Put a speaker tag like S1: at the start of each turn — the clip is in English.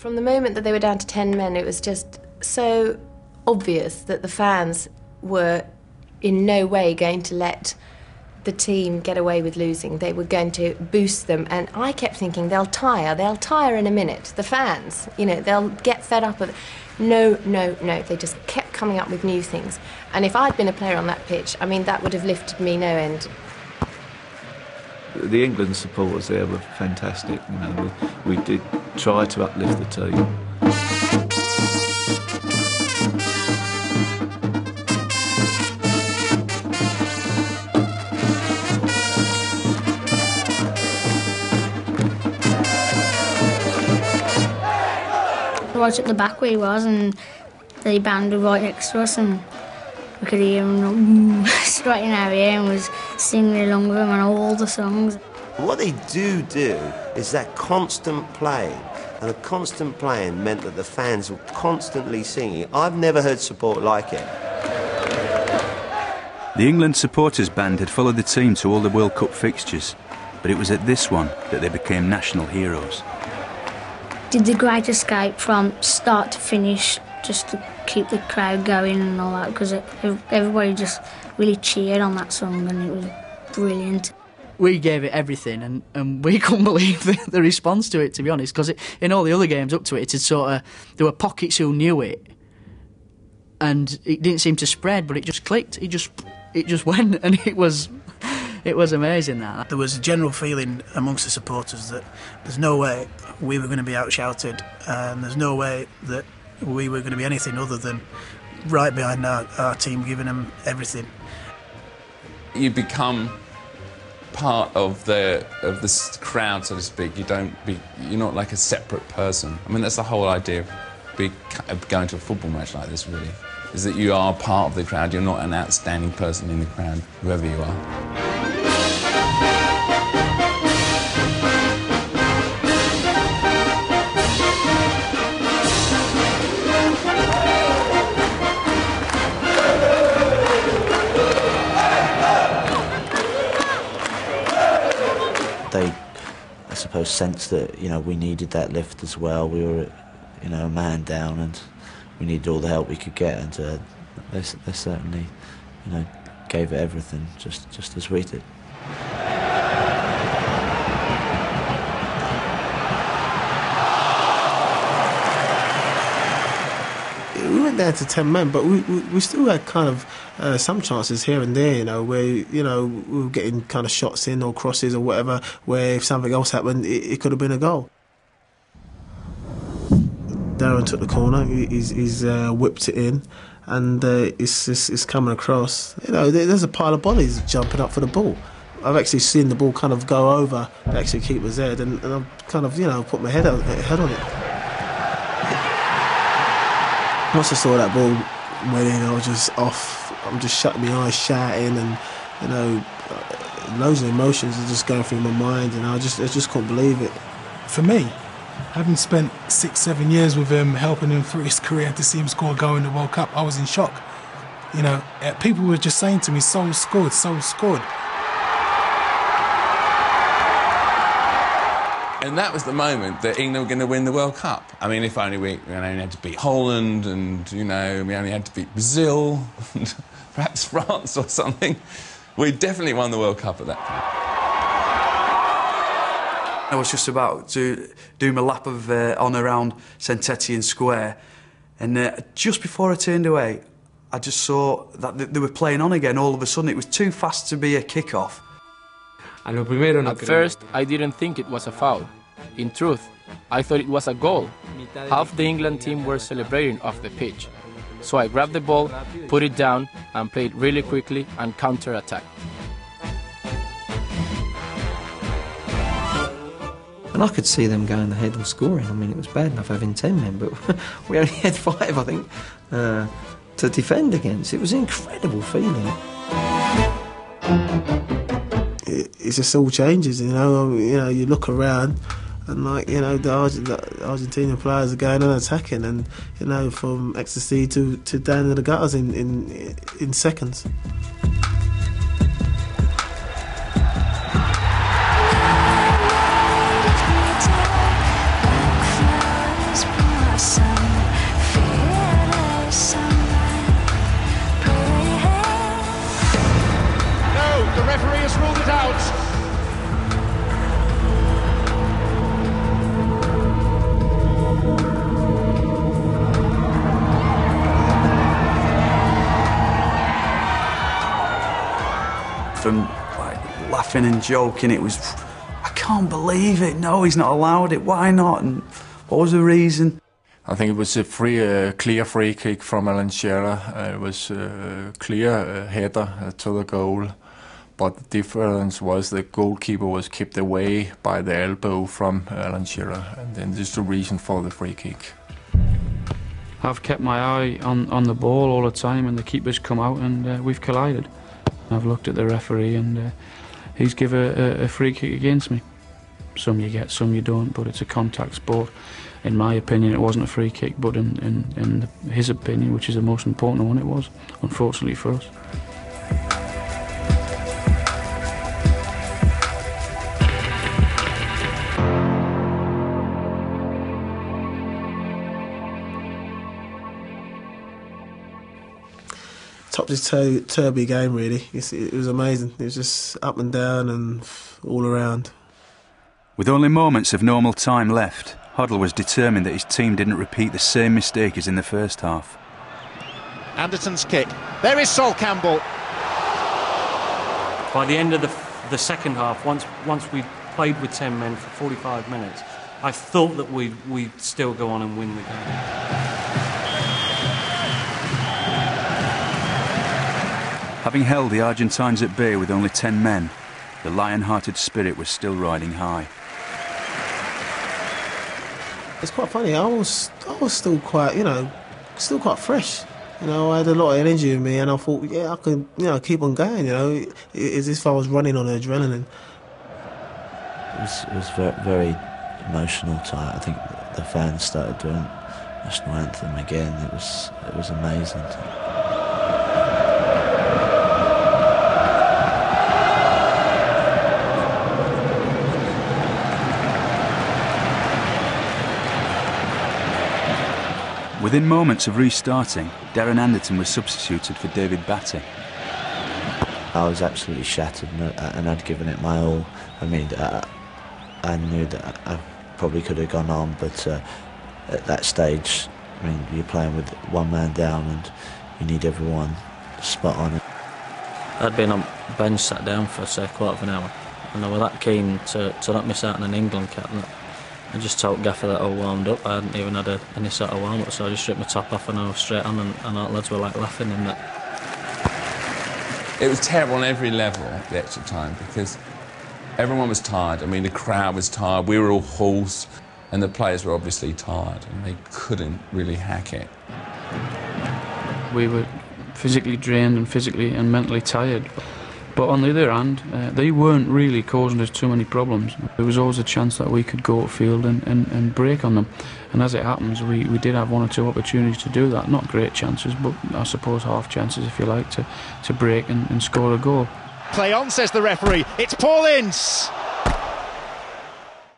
S1: From the moment that they were down to 10 men, it was just so obvious that the fans were in no way going to let the team get away with losing. They were going to boost them, and I kept thinking they'll tire in a minute. The fans, you know, they'll get fed up with it. No, they just kept coming up with new things. And if I'd been a player on that pitch, I mean, that would have lifted me no end.
S2: The England supporters there were fantastic. You know, we did try to uplift the team.
S3: Right at the back where he was, and the band were right next to us, and we could hear him straight in our ear and was singing along with him on all the songs.
S4: What they do is that constant playing, and the constant playing meant that the fans were constantly singing. I've never heard support like it.
S5: The England supporters band had followed the team to all the World Cup fixtures, but it was at this one that they became national heroes.
S3: Did the great escape from start to finish, just to keep the crowd going and all that, because everybody just really cheered on that song, and it was brilliant.
S6: We gave it everything, and we couldn't believe the response to it, to be honest, because in all the other games up to it, there were pockets who knew it, and it didn't seem to spread, but it just clicked. It just went, and it was amazing. That
S7: there was a general feeling amongst the supporters that there's no way we were going to be outshouted, and there's no way that we were going to be anything other than right behind our team, giving them everything.
S8: You become part of the crowd, so to speak. You're not like a separate person. I mean, that's the whole idea of going to a football match like this, really, is that you are part of the crowd. You're not an outstanding person in the crowd, whoever you are.
S9: They, I suppose, sensed that, you know, we needed that lift as well. We were, you know, a man down, and we needed all the help we could get, and they certainly, you know, gave it everything, just as we did.
S10: We went down to 10 men, but we still had kind of some chances here and there, you know, where, you know, we were getting kind of shots in or crosses or whatever, where if something else happened, it could have been a goal. Darren took the corner, he's whipped it in, and it's coming across. You know, there's a pile of bodies jumping up for the ball. I've actually seen the ball kind of go over the actual keeper's head, and I've kind of, you know, put my head on it. Once I saw that ball went in, I was just off. I'm just shutting my eyes, shouting, and, you know, loads of emotions are just going through my mind, and I just couldn't believe it.
S11: For me, having spent 6-7 years with him, helping him through his career, to see him score a goal in the World Cup, I was in shock. You know, people were just saying to me, "Sol scored, Sol scored."
S8: And that was the moment that England were going to win the World Cup. I mean, if only we only had to beat Holland, and, you know, we only had to beat Brazil, and perhaps France or something. We definitely won the World Cup at that point.
S12: I was just about to do my lap of on around St Etienne Square, and just before I turned away, I just saw that they were playing on again. All of a sudden, it was too fast to be a kick-off.
S13: At first, I didn't think it was a foul. In truth, I thought it was a goal. Half the England team were celebrating off the pitch. So I grabbed the ball, put it down, and played really quickly and counter-attacked.
S14: And I could see them going ahead and scoring. I mean, it was bad enough having 10 men, but we only had 5, I think, to defend against. It was an incredible feeling.
S10: It just all changes, you know. You look around, and, like, you know, the Argentinian players are going on attacking, and, you know, from ecstasy to down to the gutters in seconds.
S12: and like laughing and joking. It was, I can't believe it. No, he's not allowed it. Why not? And what was the reason?
S15: I think it was a clear free kick from Alan Shearer. It was a clear header to the goal, but the difference was the goalkeeper was kept away by the elbow from Alan Shearer, and then this is the reason for the free kick.
S16: I've kept my eye on the ball all the time, and the keeper's come out and we've collided. I've looked at the referee and he's given a free kick against me. Some you get, some you don't, but it's a contact sport. In my opinion, it wasn't a free kick, but in his opinion, which is the most important one, it was, unfortunately for us.
S10: Topsy-turvy game, really. It was amazing. It was just up and down and all around.
S5: With only moments of normal time left, Hoddle was determined that his team didn't repeat the same mistake as in the first half.
S17: Anderton's kick. There is Sol Campbell.
S18: By the end of the second half, once we played with 10 men for 45 minutes, I thought that we'd still go on and win the game.
S5: Having held the Argentines at bay with only 10 men, the lion-hearted spirit was still riding high.
S10: It's quite funny. I was still quite, still quite fresh. I had a lot of energy in me, and I thought, yeah, I could, keep on going. As if I was running on adrenaline.
S9: It was very, very emotional time. I think the fans started doing national anthem again. It was amazing.
S5: Within moments of restarting, Darren Anderton was substituted for David Batty.
S9: I was absolutely shattered, and I'd given it my all. I mean, I knew that I probably could have gone on, but at that stage, I mean, you're playing with one man down and you need everyone spot on.
S18: I'd been on bench, sat down for, say, a quarter of an hour, and I was that keen to not miss out on an England cap. I just told Gaffer that I warmed up. I hadn't even had any sort of warm-up, so I just stripped my top off and I was straight on, and our lads were like laughing and that.
S8: It was terrible on every level, the extra time, because everyone was tired. I mean, the crowd was tired, we were all hoarse, and the players were obviously tired, and they couldn't really hack it.
S16: We were physically drained and physically and mentally tired. But on the other hand, they weren't really causing us too many problems. There was always a chance that we could go upfield and break on them. And as it happens, we did have one or two opportunities to do that. Not great chances, but I suppose half chances, if you like, to break and score a goal.
S17: Play on, says the referee. It's Paul Ince.